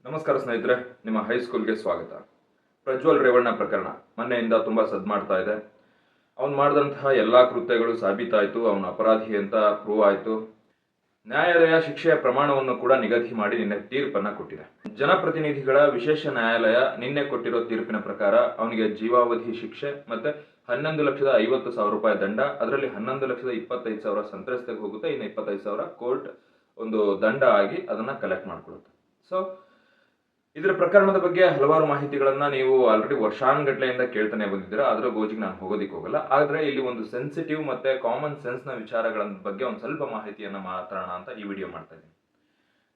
ನಮಸ್ಕಾರ ಸ್ನೇಹಿತರೆ, ನಿಮ್ಮ ಹೈಸ್ಕೂಲ್ಗೆ ಸ್ವಾಗತ. ಪ್ರಜ್ವಲ್ ರೇವಣ್ಣ ಪ್ರಕರಣ ಮೊನ್ನೆಯಿಂದ ತುಂಬಾ ಸದ್ದು ಮಾಡ್ತಾ ಇದೆ. ಅವನು ಮಾಡಿದಂತಹ ಎಲ್ಲಾ ಕೃತ್ಯಗಳು ಸಾಬೀತಾಯಿತು, ಅವನು ಅಪರಾಧಿ ಅಂತ ಪ್ರೂವ್ ಆಯಿತು. ನ್ಯಾಯಾಲಯ ಶಿಕ್ಷೆಯ ಪ್ರಮಾಣವನ್ನು ಕೂಡ ನಿಗದಿ ಮಾಡಿ ನಿನ್ನೆ ತೀರ್ಪನ್ನ ಕೊಟ್ಟಿದೆ. ಜನಪ್ರತಿನಿಧಿಗಳ ವಿಶೇಷ ನ್ಯಾಯಾಲಯ ನಿನ್ನೆ ಕೊಟ್ಟಿರೋ ತೀರ್ಪಿನ ಪ್ರಕಾರ ಅವನಿಗೆ ಜೀವಾವಧಿ ಶಿಕ್ಷೆ ಮತ್ತೆ 11,50,000 ರೂಪಾಯಿ ದಂಡ. ಅದರಲ್ಲಿ 11,25,000 ಸಂತ್ರಸ್ತೆಗೆ ಹೋಗುತ್ತೆ, ಇನ್ನು 25,000 ಕೋರ್ಟ್ ಒಂದು ದಂಡ ಆಗಿ ಅದನ್ನ ಕಲೆಕ್ಟ್ ಮಾಡ್ಕೊಳ್ಳುತ್ತೆ. ಸೊ ಇದರ ಪ್ರಕರಣದ ಬಗ್ಗೆ ಹಲವಾರು ಮಾಹಿತಿಗಳನ್ನ ನೀವು ಆಲ್ರೆಡಿ ವರ್ಷಾನುಗಟ್ಲೆಯಿಂದ ಕೇಳ್ತಾನೆ ಬಂದಿದ್ದೀರಾ. ಅದರ ಗೋಜಿಗೆ ನಾನು ಹೋಗೋದಿಕ್ಕೆ ಹೋಗಲ್ಲ. ಆದ್ರೆ ಇಲ್ಲಿ ಒಂದು ಸೆನ್ಸಿಟಿವ್ ಮತ್ತೆ ಕಾಮನ್ ಸೆನ್ಸ್ ನ ವಿಚಾರಗಳ ಬಗ್ಗೆ ಒಂದು ಸ್ವಲ್ಪ ಮಾಹಿತಿಯನ್ನ ಮಾತಾಡೋಣ ಅಂತ ಈ ವಿಡಿಯೋ ಮಾಡ್ತಾ ಇದ್ದೀನಿ.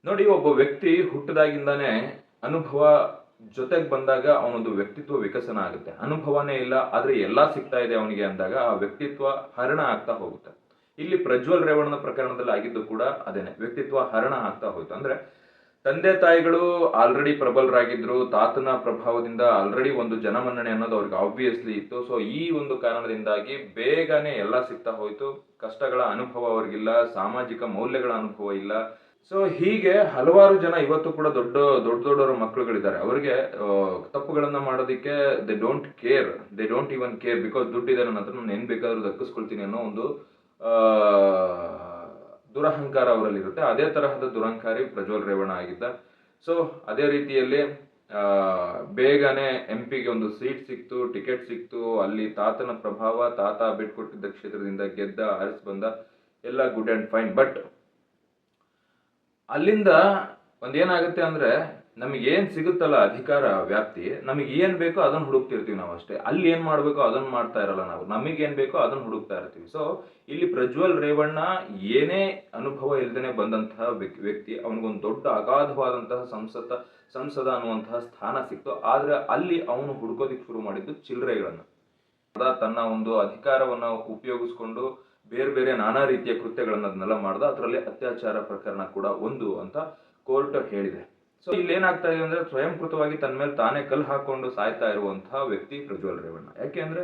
ನೋಡಿ, ಒಬ್ಬ ವ್ಯಕ್ತಿ ಹುಟ್ಟದಾಗಿಂದಾನೆ ಅನುಭವ ಜೊತೆಗೆ ಬಂದಾಗ ಅವನೊಂದು ವ್ಯಕ್ತಿತ್ವ ವಿಕಸನ ಆಗುತ್ತೆ. ಅನುಭವನೇ ಇಲ್ಲ ಆದ್ರೆ ಎಲ್ಲಾ ಸಿಗ್ತಾ ಇದೆ ಅವನಿಗೆ ಅಂದಾಗ ಆ ವ್ಯಕ್ತಿತ್ವ ಹರಣ ಆಗ್ತಾ ಹೋಗುತ್ತೆ. ಇಲ್ಲಿ ಪ್ರಜ್ವಲ್ ರೇವಣ್ಣನ ಪ್ರಕರಣದಲ್ಲಿ ಆಗಿದ್ದು ಕೂಡ ಅದೇನೆ, ವ್ಯಕ್ತಿತ್ವ ಹರಣ ಆಗ್ತಾ ಹೋಯ್ತು. ಅಂದ್ರೆ ತಂದೆ ತಾಯಿಗಳು ಆಲ್ರೆಡಿ ಪ್ರಬಲರಾಗಿದ್ರು, ತಾತನ ಪ್ರಭಾವದಿಂದ ಆಲ್ರೆಡಿ ಒಂದು ಜನಮನ್ನಣೆ ಅನ್ನೋದು ಅವ್ರಿಗೆ ಆಬ್ವಿಯಸ್ಲಿ ಇತ್ತು. ಸೊ ಈ ಒಂದು ಕಾರಣದಿಂದಾಗಿ ಬೇಗನೆ ಎಲ್ಲ ಸಿಗ್ತಾ ಹೋಯ್ತು. ಕಷ್ಟಗಳ ಅನುಭವ ಅವ್ರಿಗಿಲ್ಲ, ಸಾಮಾಜಿಕ ಮೌಲ್ಯಗಳ ಅನುಭವ ಇಲ್ಲ. ಸೊ ಹೀಗೆ ಹಲವಾರು ಜನ ಇವತ್ತು ಕೂಡ ದೊಡ್ಡವರ ಮಕ್ಕಳುಗಳಿದ್ದಾರೆ. ಅವರಿಗೆ ತಪ್ಪುಗಳನ್ನ ಮಾಡೋದಿಕ್ಕೆ they don't even care because ದುಡ್ಡಿದೆ ನನ್ನ ಹತ್ರ, ನಾನು ಏನ್ ಬೇಕಾದ್ರೂ ದಕ್ಕಿಸ್ಕೊಳ್ತೀನಿ ಅನ್ನೋ ಒಂದು ದುರಹಂಕಾರ ಅವರಲ್ಲಿ ಇರುತ್ತೆ. ಅದೇ ತರಹದ ದುರಹಂಕಾರಿ ಪ್ರಜ್ವಲ್ ರೇವಣ್ಣ ಆಗಿದ್ದ. ಸೊ ಅದೇ ರೀತಿಯಲ್ಲಿ ಬೇಗನೆ ಎಂಪಿಗೆ ಒಂದು ಸೀಟ್ ಸಿಕ್ತು, ಟಿಕೆಟ್ ಸಿಕ್ತು. ಅಲ್ಲಿ ತಾತನ ಪ್ರಭಾವ, ತಾತ ಬಿಟ್ಕೊಟ್ಟಿದ್ದ ಕ್ಷೇತ್ರದಿಂದ ಗೆದ್ದ, ಆರಿಸ್ ಬಂದ, ಎಲ್ಲ ಗುಡ್ ಅಂಡ್ ಫೈನ್. ಬಟ್ ಅಲ್ಲಿಂದ ಒಂದೇನಾಗುತ್ತೆ ಅಂದ್ರೆ, ನಮಗೆ ಏನ್ ಸಿಗುತ್ತಲ್ಲ ಅಧಿಕಾರ ವ್ಯಾಪ್ತಿ, ನಮಗೆ ಏನ್ ಬೇಕೋ ಅದನ್ನ ಹುಡುಕ್ತಿರ್ತೀವಿ ನಾವು ಅಷ್ಟೇ. ಅಲ್ಲಿ ಏನ್ ಮಾಡ್ಬೇಕೋ ಅದನ್ನ ಮಾಡ್ತಾ ಇರಲ್ಲ ನಾವು, ನಮಗೇನ್ ಬೇಕೋ ಅದನ್ನ ಹುಡುಕ್ತಾ ಇರ್ತೀವಿ. ಸೊ ಇಲ್ಲಿ ಪ್ರಜ್ವಲ್ ರೇವಣ್ಣ ಏನೇ ಅನುಭವ ಇಲ್ದೇನೆ ಬಂದಂತಹ ವ್ಯಕ್ತಿ, ಅವನಿಗೊಂದು ದೊಡ್ಡ ಅಗಾಧವಾದಂತಹ ಸಂಸದ ಅನ್ನುವಂತಹ ಸ್ಥಾನ ಸಿಕ್ತು. ಆದ್ರೆ ಅಲ್ಲಿ ಅವನು ಹುಡುಕೋದಿಕ್ ಶುರು ಮಾಡಿದ್ದು ಚಿಲ್ಲರೆಗಳನ್ನ. ತನ್ನ ಒಂದು ಅಧಿಕಾರವನ್ನ ಉಪಯೋಗಿಸ್ಕೊಂಡು ಬೇರೆ ನಾನಾ ರೀತಿಯ ಕೃತ್ಯಗಳನ್ನೆಲ್ಲ ಮಾಡ್ದ. ಅದರಲ್ಲಿ ಅತ್ಯಾಚಾರ ಪ್ರಕರಣ ಕೂಡ ಒಂದು ಅಂತ ಕೋರ್ಟ್ ಹೇಳಿದೆ. ಸೊ ಇಲ್ಲಿ ಏನಾಗ್ತಾ ಇದೆ ಅಂದ್ರೆ, ಸ್ವಯಂಕೃತವಾಗಿ ತನ್ನ ಮೇಲೆ ತಾನೇ ಕಲ್ಲು ಹಾಕೊಂಡು ಸಾಯ್ತಾ ಇರುವಂತಹ ವ್ಯಕ್ತಿ ಪ್ರಜ್ವಲ್ ರೇವಣ್ಣ. ಯಾಕೆಂದ್ರೆ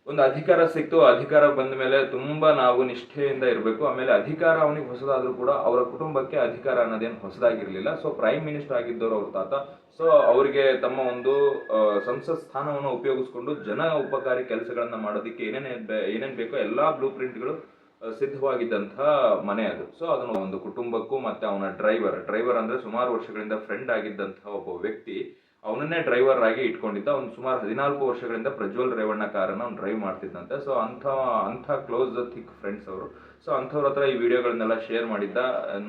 ಒಂದು ಅಧಿಕಾರ ಸಿಕ್ತು, ಅಧಿಕಾರ ಬಂದ ಮೇಲೆ ತುಂಬಾ ನಾವು ನಿಷ್ಠೆಯಿಂದ ಇರಬೇಕು. ಆಮೇಲೆ ಅಧಿಕಾರ ಅವನಿಗೆ ಹೊಸದಾದ್ರೂ ಕೂಡ ಅವರ ಕುಟುಂಬಕ್ಕೆ ಅಧಿಕಾರ ಅನ್ನೋದೇನು ಹೊಸದಾಗಿರ್ಲಿಲ್ಲ. ಸೊ ಪ್ರೈಮ್ ಮಿನಿಸ್ಟರ್ ಆಗಿದ್ದವರು ಅವ್ರ ತಾತ. ಸೊ ಅವರಿಗೆ ತಮ್ಮ ಒಂದು ಸಂಸತ್ ಸ್ಥಾನವನ್ನು ಉಪಯೋಗಿಸ್ಕೊಂಡು ಜನ ಉಪಕಾರಿ ಕೆಲಸಗಳನ್ನ ಮಾಡೋದಕ್ಕೆ ಏನೇನ್ ಬೇಕೋ ಎಲ್ಲಾ ಬ್ಲೂ ಪ್ರಿಂಟ್ಗಳು ಸಿದ್ಧವಾಗಿದ್ದಂತಹ ಮನೆ ಅದು. ಸೊ ಅದನ್ನು ಒಂದು ಕುಟುಂಬಕ್ಕೂ ಮತ್ತೆ ಅವನ ಡ್ರೈವರ್ ಅಂದ್ರೆ ಸುಮಾರು ವರ್ಷಗಳಿಂದ ಫ್ರೆಂಡ್ ಆಗಿದ್ದಂತಹ ಒಬ್ಬ ವ್ಯಕ್ತಿ ಅವನನ್ನೇ ಡ್ರೈವರ್ ಆಗಿ ಇಟ್ಕೊಂಡಿದ್ದ. ಅವ್ನು ಸುಮಾರು 14 ವರ್ಷಗಳಿಂದ ಪ್ರಜ್ವಲ್ ರೇವಣ್ಣ ಕಾರನ್ನ ಅವ್ನು ಡ್ರೈವ್ ಮಾಡ್ತಿದ್ದಂತೆ. ಸೊ ಅಂಥ ಕ್ಲೋಸ್ ಥಿಕ್ ಫ್ರೆಂಡ್ಸ್ ಅವರು. ಸೊ ಅಂಥವ್ರ ಹತ್ರ ಈ ವಿಡಿಯೋಗಳನ್ನೆಲ್ಲ ಶೇರ್ ಮಾಡಿದ್ದ,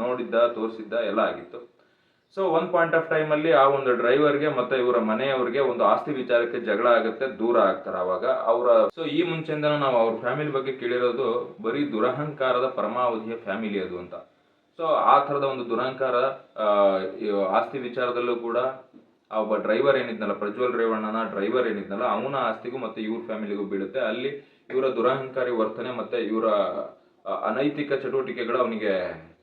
ನೋಡಿದ್ದ, ತೋರಿಸಿದ್ದ ಎಲ್ಲ ಆಗಿತ್ತು. ಸೊ ಒಂದ್ ಪಾಯಿಂಟ್ ಆಫ್ ಟೈಮ್ ಅಲ್ಲಿ ಆ ಒಂದು ಡ್ರೈವರ್ಗೆ ಮತ್ತೆ ಇವರ ಮನೆಯವ್ರಿಗೆ ಒಂದು ಆಸ್ತಿ ವಿಚಾರಕ್ಕೆ ಜಗಳ ಆಗುತ್ತೆ, ದೂರ ಆಗ್ತಾರೆ. ಅವಾಗ ಸೊ ಈ ಮುಂಚೆಯಿಂದ ನಾವು ಅವ್ರ ಫ್ಯಾಮಿಲಿ ಬಗ್ಗೆ ಕೇಳಿರೋದು ಬರೀ ದುರಹಂಕಾರದ ಪರಮಾವಧಿಯ ಫ್ಯಾಮಿಲಿ ಅದು ಅಂತ. ಸೊ ಆ ತರದ ಒಂದು ದುರಹಂಕಾರ ಆಸ್ತಿ ವಿಚಾರದಲ್ಲೂ ಕೂಡ ಆ ಒಬ್ಬ ಡ್ರೈವರ್ ಏನಿದ್ನಲ್ಲ, ಪ್ರಜ್ವಲ್ ರೇವಣ್ಣನ ಡ್ರೈವರ್ ಏನಿದ್ನಲ್ಲ, ಅವನ ಆಸ್ತಿಗೂ ಮತ್ತೆ ಇವ್ರ ಫ್ಯಾಮಿಲಿಗೂ ಬೀಳುತ್ತೆ. ಅಲ್ಲಿ ಇವರ ದುರಹಂಕಾರಿ ವರ್ತನೆ ಮತ್ತೆ ಇವರ ಅನೈತಿಕ ಚಟುವಟಿಕೆಗಳು ಅವನಿಗೆ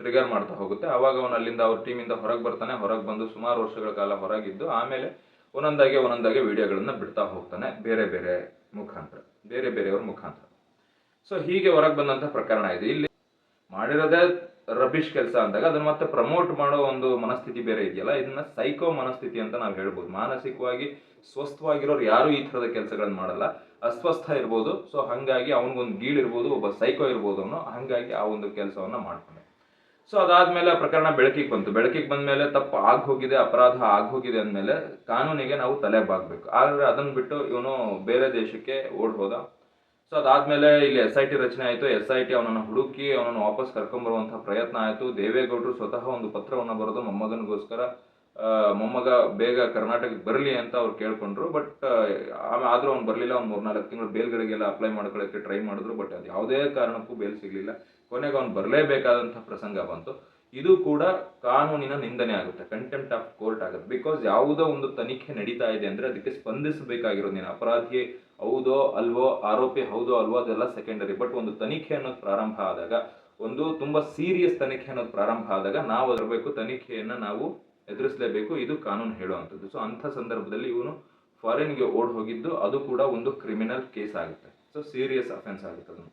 ಟ್ರಿಗರ್ ಮಾಡ್ತಾ ಹೋಗುತ್ತೆ. ಅವಾಗ ಅವನು ಅಲ್ಲಿಂದ ಅವ್ರ ಟೀಮಿಂದ ಹೊರಗೆ ಬರ್ತಾನೆ. ಹೊರಗೆ ಬಂದು ಸುಮಾರು ವರ್ಷಗಳ ಕಾಲ ಹೊರಗಿದ್ದು ಆಮೇಲೆ ಒಂದೊಂದಾಗೆ ವಿಡಿಯೋಗಳನ್ನ ಬಿಡ್ತಾ ಹೋಗ್ತಾನೆ, ಬೇರೆಯವರ ಮುಖಾಂತರ. ಸೊ ಹೀಗೆ ಹೊರಗೆ ಬಂದಂತ ಪ್ರಕರಣ ಇದೆ. ಇಲ್ಲಿ ಮಾಡಿರೋದೇ ರಬಿಶ್ ಕೆಲಸ ಅಂದಾಗ ಅದನ್ನ ಮತ್ತೆ ಪ್ರಮೋಟ್ ಮಾಡೋ ಒಂದು ಮನಸ್ಥಿತಿ ಬೇರೆ ಇದೆಯಲ್ಲ, ಇದನ್ನ ಸೈಕೋ ಮನಸ್ಥಿತಿ ಅಂತ ನಾವು ಹೇಳ್ಬೋದು. ಮಾನಸಿಕವಾಗಿ ಸ್ವಸ್ಥವಾಗಿರೋರು ಯಾರು ಈ ತರದ ಕೆಲಸಗಳನ್ನ ಮಾಡಲ್ಲ, ಅಸ್ವಸ್ಥ ಇರ್ಬೋದು. ಸೊ ಹಂಗಾಗಿ ಅವನಿಗೊಂದು ಗೀಳಿರ್ಬೋದು, ಒಬ್ಬ ಸೈಕೋ ಇರ್ಬೋದು ಅವನು. ಹಂಗಾಗಿ ಆ ಒಂದು ಕೆಲಸವನ್ನ ಮಾಡ್ತಾನೆ. ಸೊ ಅದಾದ್ಮೇಲೆ ಪ್ರಕರಣ ಬೆಳಕಿಗೆ ಬಂದ ಮೇಲೆ ತಪ್ಪು ಆಗೋಗಿದೆ, ಅಪರಾಧ ಆಗೋಗಿದೆ ಅಂದ್ಮೇಲೆ ಕಾನೂನಿಗೆ ನಾವು ತಲೆ ಬಾಗ್ಬೇಕು. ಆದ್ರೆ ಅದನ್ನ ಬಿಟ್ಟು ಇವನು ಬೇರೆ ದೇಶಕ್ಕೆ ಓಡ್ ಹೋದ. ಸೊ ಅದಾದ್ಮೇಲೆ ಇಲ್ಲಿ SIT ರಚನೆ ಆಯಿತು. SIT ಅವನನ್ನು ಹುಡುಕಿ ಅವನನ್ನು ವಾಪಸ್ ಕರ್ಕೊಂಡ್ಬರುವಂತಹ ಪ್ರಯತ್ನ ಆಯಿತು. ದೇವೇಗೌಡರು ಸ್ವತಃ ಒಂದು ಪತ್ರವನ್ನು ಬರೆದು ಮೊಮ್ಮಗನಿಗೋಸ್ಕರ, ಮೊಮ್ಮಗ ಬೇಗ ಕರ್ನಾಟಕಕ್ಕೆ ಬರಲಿ ಅಂತ ಅವ್ರು ಕೇಳ್ಕೊಂಡ್ರು. ಬಟ್ ಆದ್ರೂ ಅವ್ನು ಬರಲಿಲ್ಲ. ಒಂದು 3-4 ತಿಂಗಳು ಬೇಲ್ಗಳಿಗೆಲ್ಲ ಅಪ್ಲೈ ಮಾಡ್ಕೊಳ್ಳೋಕೆ ಟ್ರೈ ಮಾಡಿದ್ರು. ಬಟ್ ಅದು ಯಾವುದೇ ಕಾರಣಕ್ಕೂ ಬೇಲ್ ಸಿಗ್ಲಿಲ್ಲ. ಕೊನೆಗೆ ಅವ್ನು ಬರಲೇಬೇಕಾದಂತಹ ಪ್ರಸಂಗ ಬಂತು. ಇದು ಕೂಡ ಕಾನೂನಿನ ನಿಂದನೆ ಆಗುತ್ತೆ, ಕಂಟೆಂಪ್ಟ್ ಆಫ್ ಕೋರ್ಟ್ ಆಗುತ್ತೆ. ಬಿಕಾಸ್ ಯಾವುದೋ ಒಂದು ತನಿಖೆ ನಡೀತಾ ಇದೆ ಅಂದ್ರೆ ಅದಕ್ಕೆ ಸ್ಪಂದಿಸಬೇಕಾಗಿರೋದು ನೀನು. ಅಪರಾಧಿ ಹೌದೋ ಅಲ್ವೋ, ಆರೋಪಿ ಹೌದೋ ಅಲ್ವೋ, ಅದೆಲ್ಲ ಸೆಕೆಂಡರಿ. ಬಟ್ ಒಂದು ತನಿಖೆ ಅನ್ನೋದು ಪ್ರಾರಂಭ ಆದಾಗ, ಒಂದು ತುಂಬಾ ಸೀರಿಯಸ್ ತನಿಖೆ ಅನ್ನೋದು ಪ್ರಾರಂಭ ಆದಾಗ ನಾವು ಅದರಬೇಕು, ತನಿಖೆಯನ್ನ ನಾವು ಎದುರಿಸಲೇಬೇಕು. ಇದು ಕಾನೂನು ಹೇಳುವಂಥದ್ದು. ಸೊ ಅಂಥ ಸಂದರ್ಭದಲ್ಲಿ ಇವನು ಫಾರಿನ್ಗೆ ಓಡ್ ಹೋಗಿದ್ದು ಅದು ಕೂಡ ಒಂದು ಕ್ರಿಮಿನಲ್ ಕೇಸ್ ಆಗುತ್ತೆ. ಸೊ ಸೀರಿಯಸ್ ಅಫೆನ್ಸ್ ಆಗುತ್ತೆ ಅದನ್ನು.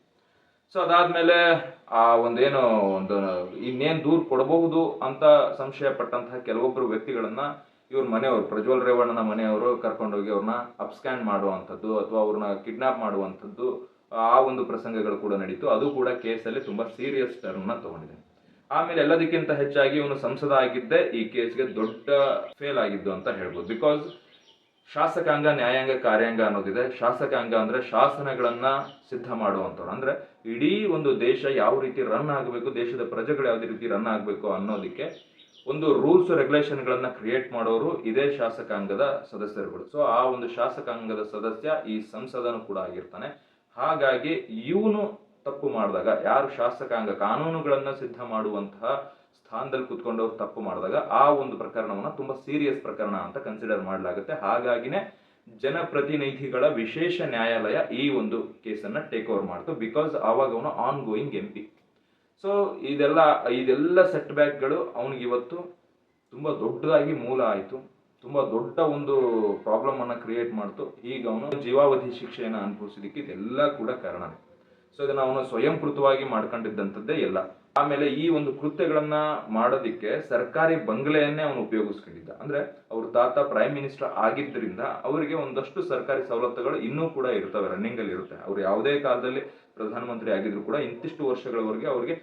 ಸೊ ಅದಾದ್ಮೇಲೆ ಆ ಒಂದೇನು ಒಂದು ಇನ್ನೇನು ದೂರು ಕೊಡಬಹುದು ಅಂತ ಸಂಶಯ ಪಟ್ಟಂತಹ ಕೆಲವೊಬ್ಬರು ವ್ಯಕ್ತಿಗಳನ್ನ ಇವ್ರ ಮನೆಯವರು ಪ್ರಜ್ವಲ್ ರೇವಣ್ಣನ ಮನೆಯವರು ಕರ್ಕೊಂಡೋಗಿ ಅವ್ರನ್ನ ಅಪ್ಸ್ಕ್ಯಾನ್ ಮಾಡುವಂಥದ್ದು ಅಥವಾ ಅವ್ರನ್ನ ಕಿಡ್ನಾಪ್ ಮಾಡುವಂಥದ್ದು ಆ ಒಂದು ಪ್ರಸಂಗಗಳು ಕೂಡ ನಡೀತು. ಅದು ಕೂಡ ಕೇಸಲ್ಲಿ ತುಂಬಾ ಸೀರಿಯಸ್ ಟರ್ಮ್ನ ತಗೊಂಡಿದೆ. ಆಮೇಲೆ ಎಲ್ಲದಕ್ಕಿಂತ ಹೆಚ್ಚಾಗಿ ಇವನು ಸಂಸದ ಆಗಿದ್ದೇ ಈ ಕೇಸ್ಗೆ ದೊಡ್ಡ ಫೇಲ್ ಆಗಿದ್ದು ಅಂತ ಹೇಳ್ಬೋದು. ಬಿಕಾಸ್ ಶಾಸಕಾಂಗ, ನ್ಯಾಯಾಂಗ, ಕಾರ್ಯಾಂಗ ಅನ್ನೋದಿದೆ. ಶಾಸಕಾಂಗ ಅಂದ್ರೆ ಶಾಸನಗಳನ್ನ ಸಿದ್ಧ ಮಾಡುವಂಥವ್ರು, ಅಂದ್ರೆ ಇಡೀ ಒಂದು ದೇಶ ಯಾವ ರೀತಿ ರನ್ ಆಗಬೇಕು, ದೇಶದ ಪ್ರಜೆಗಳು ಯಾವ ರೀತಿ ರನ್ ಆಗಬೇಕು ಅನ್ನೋದಕ್ಕೆ ಒಂದು ರೂಲ್ಸ್ ರೆಗ್ಯುಲೇಷನ್ಗಳನ್ನ ಕ್ರಿಯೇಟ್ ಮಾಡೋರು ಇದೇ ಶಾಸಕಾಂಗದ ಸದಸ್ಯರುಗಳು. ಸೊ ಆ ಒಂದು ಶಾಸಕಾಂಗದ ಸದಸ್ಯ ಈ ಸಂಸದನು ಕೂಡ ಆಗಿರ್ತಾನೆ. ಹಾಗಾಗಿ ಇವನು ತಪ್ಪು ಮಾಡಿದಾಗ, ಯಾರು ಶಾಸಕಾಂಗ ಕಾನೂನುಗಳನ್ನ ಸಿದ್ಧ ಮಾಡುವಂತಹ ಸ್ಥಾನದಲ್ಲಿ ಕುತ್ಕೊಂಡವ್ರು ತಪ್ಪು ಮಾಡಿದಾಗ ಆ ಒಂದು ಪ್ರಕರಣವನ್ನ ತುಂಬಾ ಸೀರಿಯಸ್ ಪ್ರಕರಣ ಅಂತ ಕನ್ಸಿಡರ್ ಮಾಡಲಾಗುತ್ತೆ. ಹಾಗಾಗಿನೇ ಜನಪ್ರತಿನಿಧಿಗಳ ವಿಶೇಷ ನ್ಯಾಯಾಲಯ ಈ ಒಂದು ಕೇಸನ್ನ ಟೇಕ್ ಓವರ್ ಮಾಡ್ತು. ಬಿಕಾಸ್ ಆವಾಗ ಅವನು ಆನ್ ಗೋಯಿಂಗ್ MP. ಸೊ ಇದೆಲ್ಲ ಸೆಟ್ ಬ್ಯಾಕ್ಗಳು ಅವನಿಗೆ ಇವತ್ತು ತುಂಬಾ ದೊಡ್ಡದಾಗಿ ಮೂಲ ಆಯಿತು, ತುಂಬಾ ದೊಡ್ಡ ಒಂದು ಪ್ರಾಬ್ಲಮ್ ಅನ್ನ ಕ್ರಿಯೇಟ್ ಮಾಡ್ತು. ಈಗ ಅವನು ಜೀವಾವಧಿ ಶಿಕ್ಷೆಯನ್ನು ಅನುಭವಿಸೋದಕ್ಕೆ ಇದೆಲ್ಲ ಕೂಡ ಕಾರಣ. ಸೊ ಇದನ್ನ ಅವನು ಸ್ವಯಂಕೃತವಾಗಿ ಮಾಡ್ಕೊಂಡಿದ್ದಂಥದ್ದೇ ಎಲ್ಲ. ಆಮೇಲೆ ಈ ಒಂದು ಕೃತ್ಯಗಳನ್ನ ಮಾಡೋದಿಕ್ಕೆ ಸರ್ಕಾರಿ ಬಂಗ್ಲೆಯನ್ನೇ ಅವನು ಉಪಯೋಗಿಸ್ಕೊಂಡಿದ್ದ. ಅಂದ್ರೆ ಅವ್ರ ತಾತ ಪ್ರೈಮ್ ಮಿನಿಸ್ಟರ್ ಆಗಿದ್ದರಿಂದ ಅವರಿಗೆ ಒಂದಷ್ಟು ಸರ್ಕಾರಿ ಸವಲತ್ತುಗಳು ಇನ್ನೂ ಕೂಡ ಇರ್ತವೆ, ರನ್ನಿಂಗ್ ಅಲ್ಲಿ ಇರುತ್ತೆ. ಅವ್ರು ಯಾವುದೇ ಕಾಲದಲ್ಲಿ ಪ್ರಧಾನಮಂತ್ರಿ ಆಗಿದ್ರು ಕೂಡ ಇಂತಿಷ್ಟು ವರ್ಷಗಳವರೆಗೆ ಅವರಿಗೆ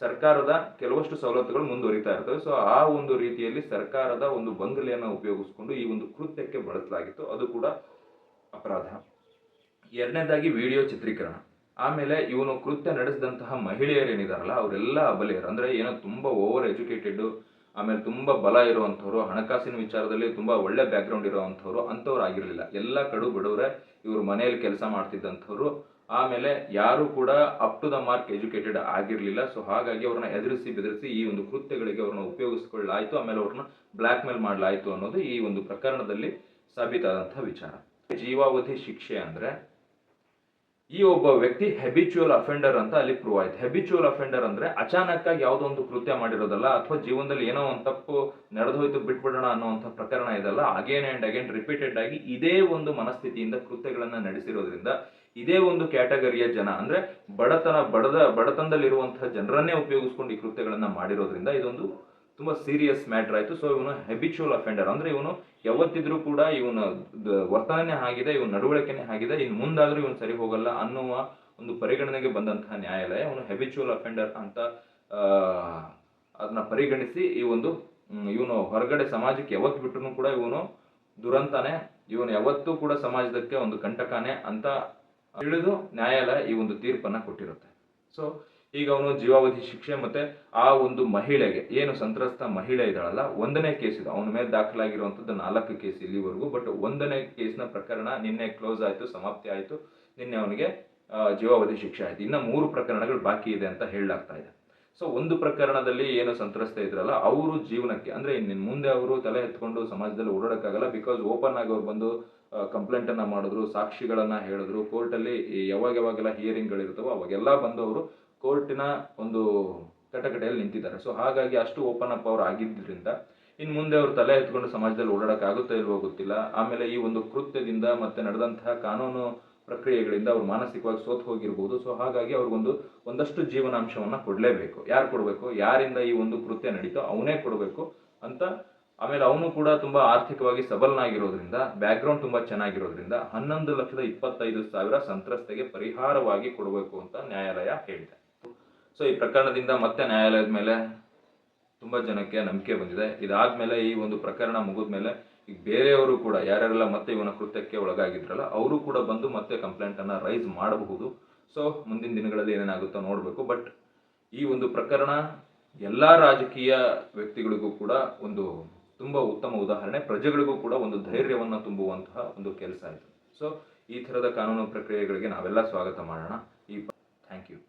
ಸರ್ಕಾರದ ಕೆಲವಷ್ಟು ಸವಲತ್ತುಗಳು ಮುಂದುವರಿತಾ ಇರ್ತವೆ. ಸೊ ಆ ಒಂದು ರೀತಿಯಲ್ಲಿ ಸರ್ಕಾರದ ಒಂದು ಬಂಗಲೆಯನ್ನು ಉಪಯೋಗಿಸ್ಕೊಂಡು ಈ ಒಂದು ಕೃತ್ಯಕ್ಕೆ ಬಳಸಲಾಗಿತ್ತು. ಅದು ಕೂಡ ಅಪರಾಧ. ಎರಡನೇದಾಗಿ ವಿಡಿಯೋ ಚಿತ್ರೀಕರಣ. ಆಮೇಲೆ ಇವನು ಕೃತ್ಯ ನಡೆಸಿದಂತಹ ಮಹಿಳೆಯರು ಏನಿದಾರಲ್ಲ ಅವರೆಲ್ಲ ಅಬಲೆಯರು. ಅಂದ್ರೆ ಏನೋ ತುಂಬಾ ಓವರ್ ಎಜುಕೇಟೆಡ್, ಆಮೇಲೆ ತುಂಬಾ ಬಲ ಇರುವಂಥವ್ರು, ಹಣಕಾಸಿನ ವಿಚಾರದಲ್ಲಿ ತುಂಬಾ ಒಳ್ಳೆ ಬ್ಯಾಕ್ ಗ್ರೌಂಡ್ ಇರುವಂಥವ್ರು ಅಂಥವ್ರು ಆಗಿರಲಿಲ್ಲ. ಎಲ್ಲ ಕಡು ಬಡವರೇ ಇವ್ರ ಮನೆಯಲ್ಲಿ ಕೆಲಸ ಮಾಡ್ತಿದ್ದಂಥವ್ರು. ಆಮೇಲೆ ಯಾರು ಕೂಡ up to the mark educated ಆಗಿರಲಿಲ್ಲ. ಸೊ ಹಾಗಾಗಿ ಅವ್ರನ್ನ ಎದುರಿಸಿ ಬೆದರಿಸಿ ಈ ಒಂದು ಕೃತ್ಯಗಳಿಗೆ ಅವ್ರನ್ನ ಉಪಯೋಗಿಸ್ಕೊಳ್ಳಾಯ್ತು, ಆಮೇಲೆ ಅವ್ರನ್ನ ಬ್ಲ್ಯಾಕ್ ಮೇಲ್ ಮಾಡಲಾಯ್ತು ಅನ್ನೋದು ಈ ಒಂದು ಪ್ರಕರಣದಲ್ಲಿ ಸಾಬೀತಾದಂತಹ ವಿಚಾರ. ಜೀವಾವಧಿ ಶಿಕ್ಷೆ ಅಂದ್ರೆ ಈ ಒಬ್ಬ ವ್ಯಕ್ತಿ ಹೆಬಿಚುವಲ್ ಅಫೆಂಡರ್ ಅಂತ ಅಲ್ಲಿ ಪ್ರೂವ್ ಆಯ್ತು. ಹೆಬಿಚುವಲ್ ಅಫೆಂಡರ್ ಅಂದ್ರೆ ಅಚಾನಕ್ ಆಗಿ ಯಾವುದೋ ಒಂದು ಕೃತ್ಯ ಮಾಡಿರೋದಲ್ಲ, ಅಥವಾ ಜೀವನದಲ್ಲಿ ಏನೋ ಒಂದು ತಪ್ಪು ನಡೆದೋಯ್ತು ಬಿಟ್ಬಿಡೋಣ ಅನ್ನೋಂಥ ಪ್ರಕರಣ ಇದಲ್ಲ. ಅಗೇನ್ ಅಂಡ್ ಅಗೇನ್ ರಿಪೀಟೆಡ್ ಆಗಿ ಇದೇ ಒಂದು ಮನಸ್ಥಿತಿಯಿಂದ ಕೃತ್ಯಗಳನ್ನ ನಡೆಸಿರೋದ್ರಿಂದ ಇದೇ ಒಂದು ಕ್ಯಾಟಗರಿಯ ಜನ, ಅಂದ್ರೆ ಬಡತನದಲ್ಲಿರುವಂತಹ ಜನರನ್ನೇ ಉಪಯೋಗಿಸ್ಕೊಂಡು ಈ ಕೃತ್ಯಗಳನ್ನ ಮಾಡಿರೋದ್ರಿಂದ ಇದೊಂದು ತುಂಬಾ ಸೀರಿಯಸ್ ಮ್ಯಾಟರ್ ಆಯ್ತು. ಸೊ ಇವನು ಹೆಬಿಚುವಲ್ ಅಫೆಂಡರ್ ಅಂದ್ರೆ ಇವನು ಯಾವತ್ತಿದ್ರೂ ಕೂಡ ಇವನ ವರ್ತನೆ ಆಗಿದೆ, ಇವನ ನಡವಳಿಕೆನೇ ಆಗಿದೆ, ಇನ್ನು ಮುಂದಾದ್ರೂ ಇವನು ಸರಿ ಹೋಗಲ್ಲ ಅನ್ನುವ ಒಂದು ಪರಿಗಣನೆಗೆ ಬಂದಂತಹ ನ್ಯಾಯಾಲಯ ಇವನು ಹೆಬಿಚುವಲ್ ಅಫೆಂಡರ್ ಅಂತ ಅದನ್ನ ಪರಿಗಣಿಸಿ ಇವನು ಹೊರಗಡೆ ಸಮಾಜಕ್ಕೆ ಯಾವತ್ತು ಬಿಟ್ಟರು ಕೂಡ ಇವನು ದುರಂತಾನೆ, ಇವನು ಯಾವತ್ತೂ ಕೂಡ ಸಮಾಜಕ್ಕೆ ಒಂದು ಕಂಟಕನೇ ಅಂತ ತಿಳಿದು ನ್ಯಾಯಾಲಯ ಈ ಒಂದು ತೀರ್ಪನ್ನ ಕೊಟ್ಟಿರುತ್ತೆ. ಸೊ ಈಗ ಅವನು ಜೀವಾವಧಿ ಶಿಕ್ಷೆ, ಮತ್ತೆ ಆ ಒಂದು ಮಹಿಳೆಗೆ ಏನು ಸಂತ್ರಸ್ತ ಮಹಿಳೆ ಇದ್ದಾಳಲ್ಲ, 1ನೇ ಕೇಸ್ ಇದು. ಅವನ ಮೇಲೆ ದಾಖಲಾಗಿರುವಂತದ್ದು 4 ಕೇಸ್ ಇಲ್ಲಿವರೆಗೂ. ಬಟ್ 1ನೇ ಕೇಸ್ನ ಪ್ರಕರಣ ನಿನ್ನೆ ಕ್ಲೋಸ್ ಆಯ್ತು, ಸಮಾಪ್ತಿ ಆಯ್ತು. ನಿನ್ನೆ ಅವನಿಗೆ ಜೀವಾವಧಿ ಶಿಕ್ಷೆ ಆಯ್ತು. ಇನ್ನ 3 ಪ್ರಕರಣಗಳು ಬಾಕಿ ಇದೆ ಅಂತ ಹೇಳಲಾಗ್ತಾ ಇದೆ. ಸೊ ಒಂದು ಪ್ರಕರಣದಲ್ಲಿ ಏನು ಸಂತ್ರಸ್ತ ಇದ್ರಲ್ಲ ಅವರು ಜೀವನಕ್ಕೆ, ಅಂದ್ರೆ ಇನ್ನು ಮುಂದೆ ಅವರು ತಲೆ ಎತ್ಕೊಂಡು ಸಮಾಜದಲ್ಲಿ ಓಡಾಡಕ್ಕಾಗಲ್ಲ. ಬಿಕಾಸ್ ಓಪನ್ ಆಗಿ ಅವ್ರು ಬಂದು ಕಂಪ್ಲೇಂಟ್ ಅನ್ನ ಮಾಡಿದ್ರು, ಸಾಕ್ಷಿಗಳನ್ನ ಹೇಳಿದ್ರು. ಕೋರ್ಟಲ್ಲಿ ಯಾವಾಗೆಲ್ಲ ಹಿಯರಿಂಗ್ಗಳಿರ್ತವೋ ಅವಾಗೆಲ್ಲ ಬಂದು ಅವರು ಕೋರ್ಟಿನ ಒಂದು ಕಟಕಟೆಯಲ್ಲಿ ನಿಂತಿದ್ದಾರೆ. ಸೊ ಹಾಗಾಗಿ ಅಷ್ಟು ಓಪನ್ ಅಪ್ ಅವ್ರು ಆಗಿದ್ದರಿಂದ ಇನ್ನು ಮುಂದೆ ಅವರು ತಲೆ ಎತ್ಕೊಂಡು ಸಮಾಜದಲ್ಲಿ ಓಡಾಡಕ್ಕಾಗುತ್ತೋ ಇಲ್ವೋ ಗೊತ್ತಿಲ್ಲ. ಆಮೇಲೆ ಈ ಒಂದು ಕೃತ್ಯದಿಂದ ಮತ್ತೆ ನಡೆದಂತಹ ಕಾನೂನು ಪ್ರಕ್ರಿಯೆಗಳಿಂದ ಅವ್ರು ಮಾನಸಿಕವಾಗಿ ಸೋತ್ ಹೋಗಿರ್ಬೋದು. ಸೊ ಹಾಗಾಗಿ ಒಂದಷ್ಟು ಜೀವನಾಂಶವನ್ನ ಕೊಡಲೇಬೇಕು. ಯಾರು ಕೊಡಬೇಕು? ಯಾರಿಂದ ಈ ಒಂದು ಕೃತ್ಯ ನಡೀತೋ ಅವನೇ ಕೊಡಬೇಕು ಅಂತ. ಆಮೇಲೆ ಅವನು ಕೂಡ ತುಂಬಾ ಆರ್ಥಿಕವಾಗಿ ಸಬಲನಾಗಿರೋದ್ರಿಂದ, ಬ್ಯಾಕ್ ಗ್ರೌಂಡ್ ತುಂಬಾ ಚೆನ್ನಾಗಿರೋದ್ರಿಂದ 11,25,000 ಸಂತ್ರಸ್ತೆಗೆ ಪರಿಹಾರವಾಗಿ ಕೊಡಬೇಕು ಅಂತ ನ್ಯಾಯಾಲಯ ಹೇಳಿದೆ. ಸೊ ಈ ಪ್ರಕರಣದಿಂದ ಮತ್ತೆ ನ್ಯಾಯಾಲಯದ ಮೇಲೆ ತುಂಬಾ ಜನಕ್ಕೆ ನಂಬಿಕೆ ಬಂದಿದೆ. ಇದಾದ್ಮೇಲೆ ಈ ಒಂದು ಪ್ರಕರಣ ಮುಗಿದ್ಮೇಲೆ ಈಗ ಬೇರೆಯವರು ಕೂಡ ಯಾರ್ಯಾರೆಲ್ಲ ಮತ್ತೆ ಇವನ ಕೃತ್ಯಕ್ಕೆ ಒಳಗಾಗಿದ್ರಲ್ಲ ಅವರು ಕೂಡ ಬಂದು ಮತ್ತೆ ಕಂಪ್ಲೇಂಟ್ ಅನ್ನ ರೈಸ್ ಮಾಡಬಹುದು. ಸೊ ಮುಂದಿನ ದಿನಗಳಲ್ಲಿ ಏನೇನಾಗುತ್ತೋ ನೋಡ್ಬೇಕು. ಬಟ್ ಈ ಒಂದು ಪ್ರಕರಣ ಎಲ್ಲಾ ರಾಜಕೀಯ ವ್ಯಕ್ತಿಗಳಿಗೂ ಕೂಡ ಒಂದು ತುಂಬಾ ಉತ್ತಮ ಉದಾಹರಣೆ, ಪ್ರಜೆಗಳಿಗೂ ಕೂಡ ಒಂದು ಧೈರ್ಯವನ್ನ ತುಂಬುವಂತಹ ಒಂದು ಕೆಲಸ ಆಯಿತು. ಸೊ ಈ ತರದ ಕಾನೂನು ಪ್ರಕ್ರಿಯೆಗಳಿಗೆ ನಾವೆಲ್ಲ ಸ್ವಾಗತ ಮಾಡೋಣ. Thank you.